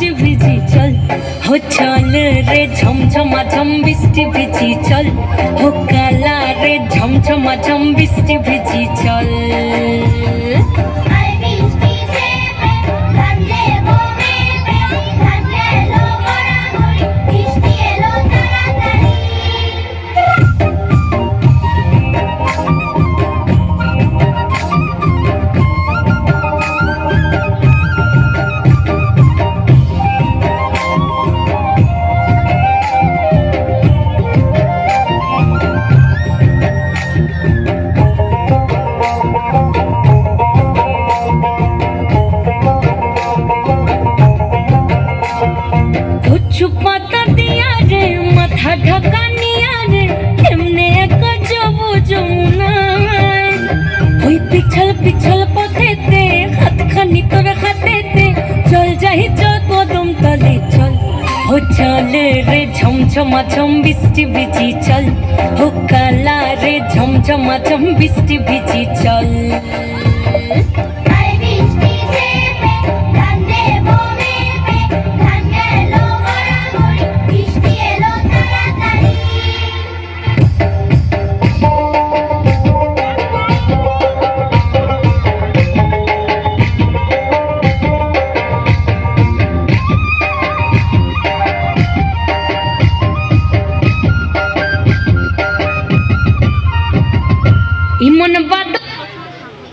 বৃষ্টি ভিজি চল, হো চল রে ঝমঝমা ঝম বৃষ্টি ভিজি চল, হো কালা রে ঝমঝমা ঝম বৃষ্টি ভিজি চল। পাতা দিয়া রে মাথা ঢাকা নিয়া রে কেমনে এক যাবো যমুনা, ওই পিছল পিছল পথেতে হাতখানি তোর হাতেতে চল যাই চল কদম তলে চল, হো চল রে ঝমঝমা ঝম বৃষ্টি ভিজি চল, হো কালা রে ঝমঝমা ঝম বৃষ্টি ভিজি চল।